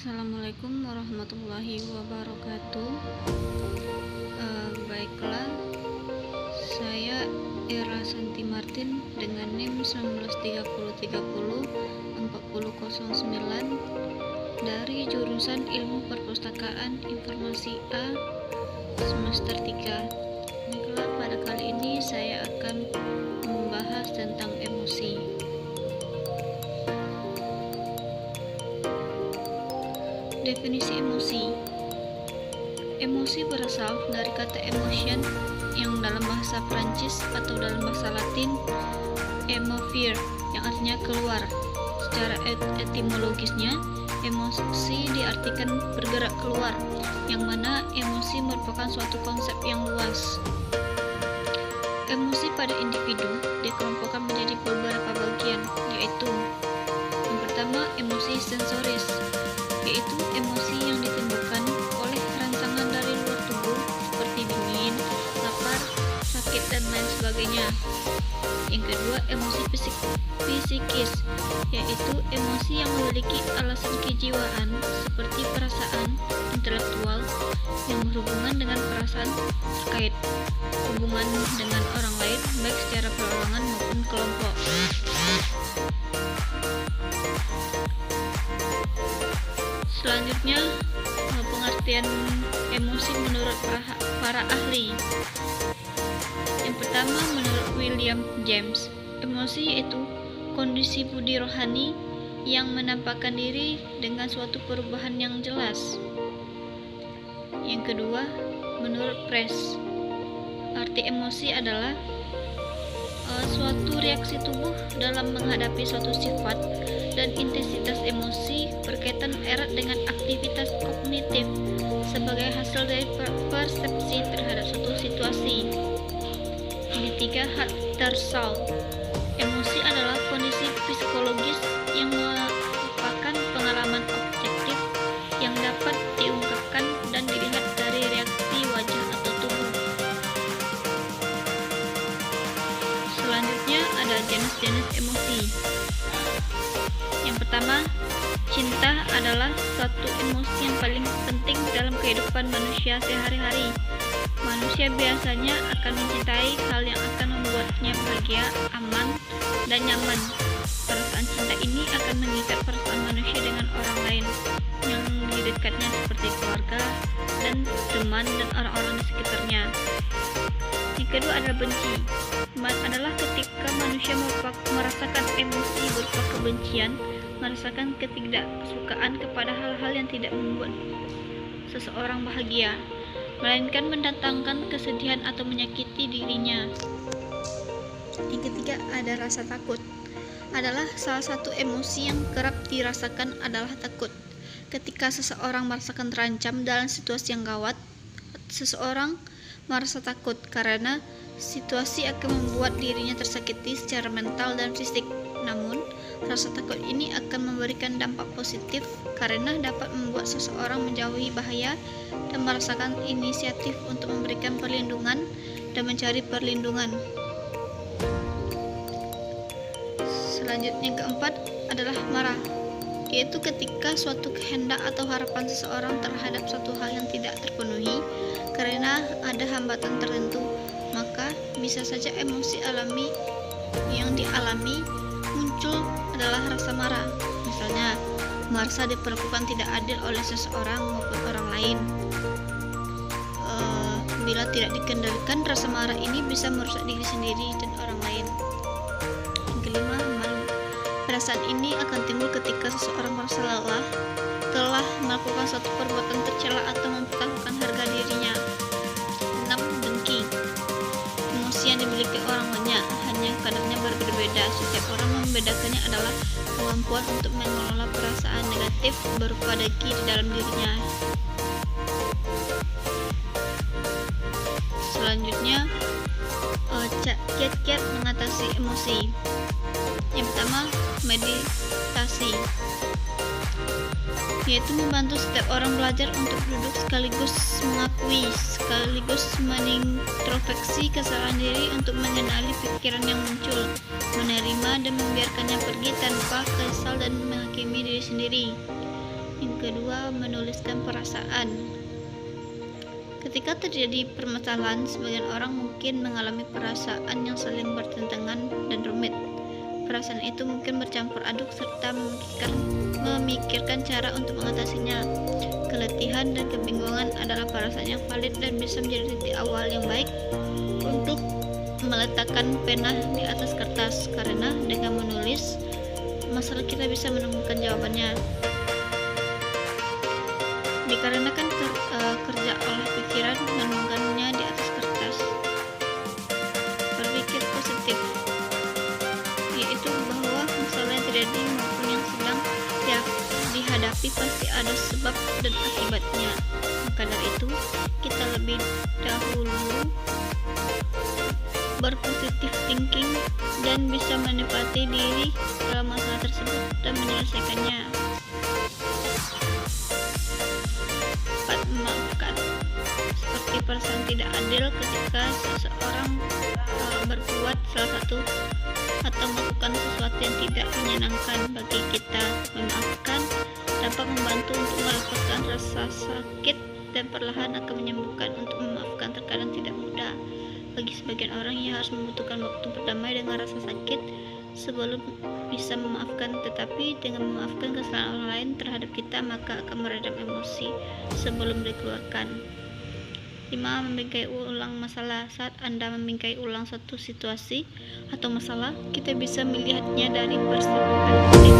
Assalamualaikum warahmatullahi wabarakatuh. Baiklah, saya Era Santi Martin dengan NIM 1930304009 dari jurusan Ilmu Perpustakaan Informasi A semester 3. Baiklah, pada kali ini saya akan membahas tentang emosi. Definisi emosi. Emosi berasal dari kata emotion yang dalam bahasa Prancis atau dalam bahasa Latin émouvoir yang artinya keluar. Secara etimologisnya, emosi diartikan bergerak keluar, yang mana emosi merupakan suatu konsep yang luas. Emosi pada individu dikelompokkan menjadi beberapa bagian, yaitu yang pertama, emosi sensoris, yaitu emosi yang ditimbulkan oleh rangsangan dari luar tubuh seperti dingin, lapar, sakit, dan lain sebagainya. Yang kedua, emosi psikis, yaitu emosi yang memiliki alasan kejiwaan seperti perasaan intelektual yang berhubungan dengan perasaan terkait hubungan dengan orang lain, baik secara perorangan maupun kelompok. Selanjutnya, pengertian emosi menurut para ahli. Yang pertama, menurut William James, emosi yaitu kondisi budi rohani yang menampakkan diri dengan suatu perubahan yang jelas. Yang kedua, menurut Press, arti emosi adalah suatu reaksi tubuh dalam menghadapi suatu sifat, dan intensitas emosi berkaitan erat dengan aktivitas kognitif sebagai hasil dari persepsi terhadap suatu situasi. Yang ketiga, Hattershall, emosi adalah kondisi psikologis yang merupakan pengalaman objektif yang dapat diungkapkan dan dilihat dari reaksi wajah atau tubuh. Selanjutnya ada jenis-jenis emosi. Yang pertama, cinta adalah suatu emosi yang paling penting dalam kehidupan manusia sehari-hari. Manusia biasanya akan mencintai hal yang akan membuatnya bahagia, aman, dan nyaman. Perasaan cinta ini akan mengikat perasaan manusia dengan orang lain yang di dekatnya seperti keluarga dan teman dan orang-orang di sekitarnya. Yang kedua adalah benci. Adalah ketika manusia merasakan emosi berupa kebencian, merasakan ketidaksukaan kepada hal-hal yang tidak membuat seseorang bahagia, melainkan mendatangkan kesedihan atau menyakiti dirinya. Yang ketiga ada rasa takut. Adalah salah satu emosi yang kerap dirasakan adalah takut. Ketika seseorang merasakan terancam dalam situasi yang gawat, seseorang merasa takut karena situasi akan membuat dirinya tersakiti secara mental dan fisik. Namun, rasa takut ini akan memberikan dampak positif karena dapat membuat seseorang menjauhi bahaya dan merasakan inisiatif untuk memberikan perlindungan dan mencari perlindungan. Selanjutnya, yang keempat adalah marah, yaitu ketika suatu kehendak atau harapan seseorang terhadap suatu hal yang tidak terpenuhi karena ada hambatan tertentu, maka bisa saja emosi alami yang dialami muncul adalah rasa marah. Misalnya, merasa diperlakukan tidak adil oleh seseorang maupun orang lain. Bila tidak dikendalikan, rasa marah ini bisa merusak diri sendiri dan orang lain. Yang kelima, malu. Perasaan ini akan timbul ketika seseorang merasa lelah, telah melakukan suatu perbuatan tercela atau mempertaruhkan harga dirinya. 6. Dengki. Emosi yang dimiliki orang banyak, hanya kadarnya berbeda-beda. Setiap orang membedakannya adalah kemampuan untuk mengelola perasaan negatif berupa dengki di dalam dirinya. Selanjutnya, kiat-kiat mengatasi emosi. Yang pertama, meditasi, yaitu membantu setiap orang belajar untuk duduk sekaligus mengakui, sekaligus menintrospeksi kesalahan diri untuk mengenali pikiran yang muncul, menerima dan membiarkannya pergi tanpa kesal dan menghakimi diri sendiri. Yang kedua, menuliskan perasaan. Ketika terjadi permasalahan, sebagian orang mungkin mengalami perasaan yang saling bertentangan dan rumit. Perasaan itu mungkin bercampur aduk serta memikirkan cara untuk mengatasinya. Keletihan dan kebingungan adalah perasaan yang valid dan bisa menjadi titik awal yang baik untuk meletakkan pena di atas kertas, karena dengan menulis masalah kita bisa menemukan jawabannya. Dikarenakan kerja olah pikiran menuangkannya di atas kertas. Berpikir positif, yaitu bahwa masalah yang terjadi maupun yang sedang dihadapi pasti ada sebab dan akibatnya. Maka dari itu, kita lebih dahulu berpositif thinking dan bisa menempati diri dalam masalah tersebut dan menyelesaikannya. Memaafkan, seperti perasaan tidak adil ketika seseorang berbuat salah satu atau melakukan sesuatu yang tidak menyenangkan bagi kita. Memaafkan dapat membantu untuk melepaskan rasa sakit dan perlahan akan menyembuhkan. Untuk memaafkan terkadang tidak mudah bagi sebagian orang yang harus membutuhkan waktu berdamai dengan rasa sakit sebelum bisa memaafkan, tetapi dengan memaafkan kesalahan orang lain terhadap kita, maka akan meredam emosi sebelum dikeluarkan. 5. Membingkai ulang masalah. Saat Anda membingkai ulang satu situasi atau masalah, kita bisa melihatnya dari perspektif